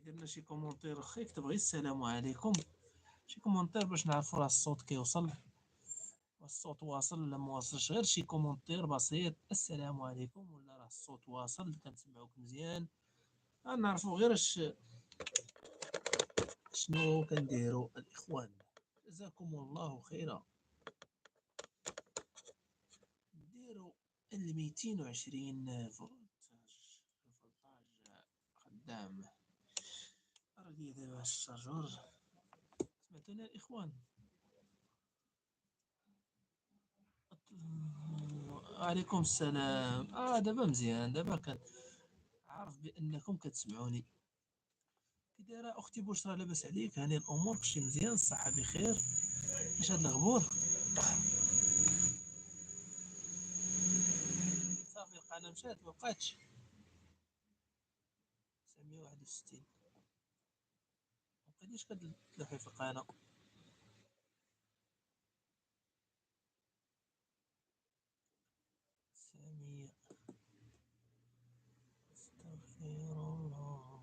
درنا شي كومونتير اخي كتب غير السلام عليكم. شي كومونتير باش نعرفوا راه الصوت كيوصل، الصوت واصل ولا ما واصلش. غير شي كومونتير بسيط السلام عليكم ولا راه الصوت واصل كنسمعوك مزيان. نعرفوا غير شنو كنديروا الاخوان. جزاكم الله خيرا. نديروا ال 220 فولتاج خدام. راه دابا الشارجور. سمعتوني الاخوان؟ وعليكم السلام. دابا مزيان، دابا عارف بانكم كتسمعوني. كي دايره اختي بشرى؟ لاباس عليك؟ هاني الامور؟ كلشي مزيان؟ الصحه بخير؟ اش هاد الغبور؟ صافي القناه مشات ما بقاتش. 961 ما بقيتيش كتلوحي في القناه. سامية استغفر الله.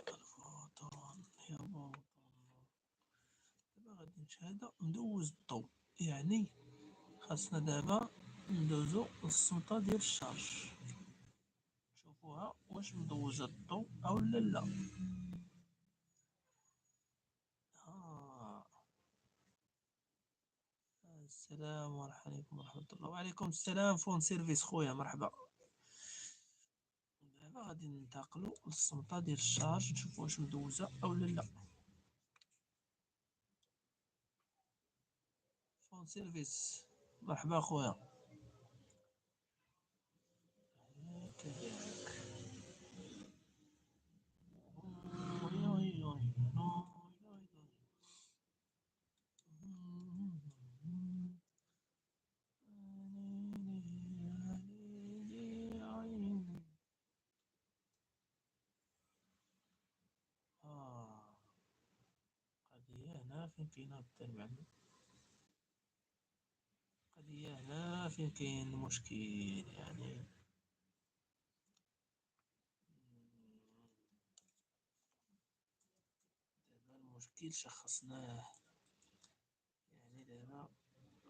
الفوطان يا بوطن. دابا غادي نشهد ندوز الضوء، يعني خاصنا دابا ندوزو للسلطة ديال الشارج. نشوفوها واش مدوزة الضوء او لا. آه. السلام عليكم ورحمة الله. وعليكم السلام فون سيرفيس خويا، مرحبا. دابا غادي ننتقلوا للسلطة ديال الشارج نشوفوا واش مدوزة او لا. فون سيرفيس مرحبا خويا. قضية هنا فين كاين هاد التربع، قضية هنا فين كاين مشكل يعني. دابا المشكل شخصناه، يعني دابا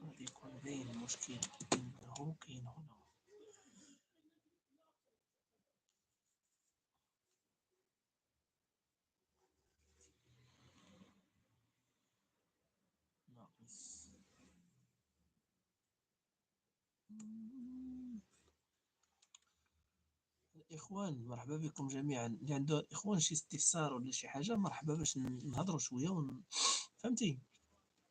غادي يكون باين المشكل انه كاين هنا. ناقص. الاخوان مرحبا بكم جميعا. اللي عنده اخوان شي استفسار ولا شي حاجه مرحبا باش نهضروا شويه فهمتي؟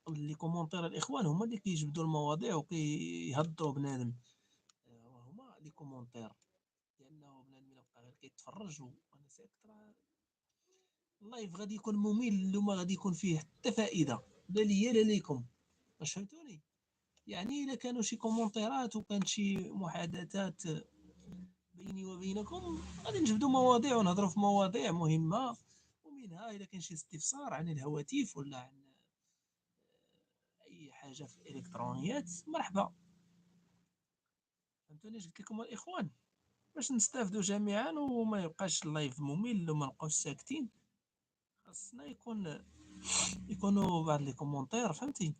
اللي كومونتير الاخوان هما اللي كيجبدوا المواضيع وكيهضروا بنادم. هما لي كومونتير، لانه بنادم الا بقى غير كيتفرج وانا ساكت راه اللايف غادي يكون ممل وما غادي يكون فيه حتى فائده، لا ليا لا ليكم. واش فهمتوني؟ يعني الا كانوا شي كومونتيرات وكانت شي محادثات بيني وبينكم غادي نجبدوا مواضيع ونهضروا في مواضيع مهمه، ومنها الا كان شي استفسار عن الهواتف ولا عن اي حاجه في الالكترونيات مرحبا. فهمتوني؟ قلت لكم الاخوان باش نستافدوا جميعا وما يبقاش اللايف ممل وما نبقاوش ساكتين، خاصنا يكونوا بعض لي كومونتير فهمتي.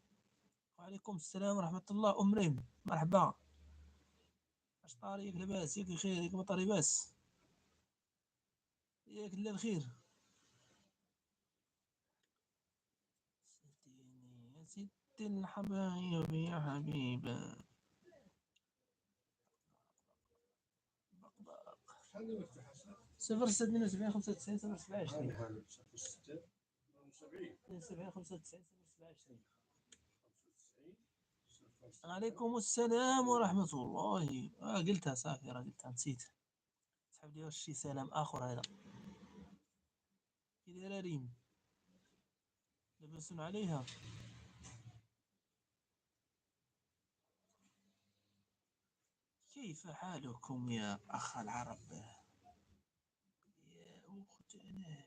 وعليكم السلام ورحمه الله. ام ريم مرحبا. اش طاريك؟ لاباس؟ ياك بخير؟ ياك ما طاري باس؟ ياك لا الخير؟ ستيني يا ست الحبايب يا حبيبه. صفر ستة 72 95 07 20 72 95 07 20. عليكم السلام ورحمة الله. قلتها صافي، راه قلتها نسيت. سحب لي واش شي سلام آخر هذا. كي دايرة ريم؟ لاباس عليها؟ كيف حالكم يا أخ العرب يا أختنا؟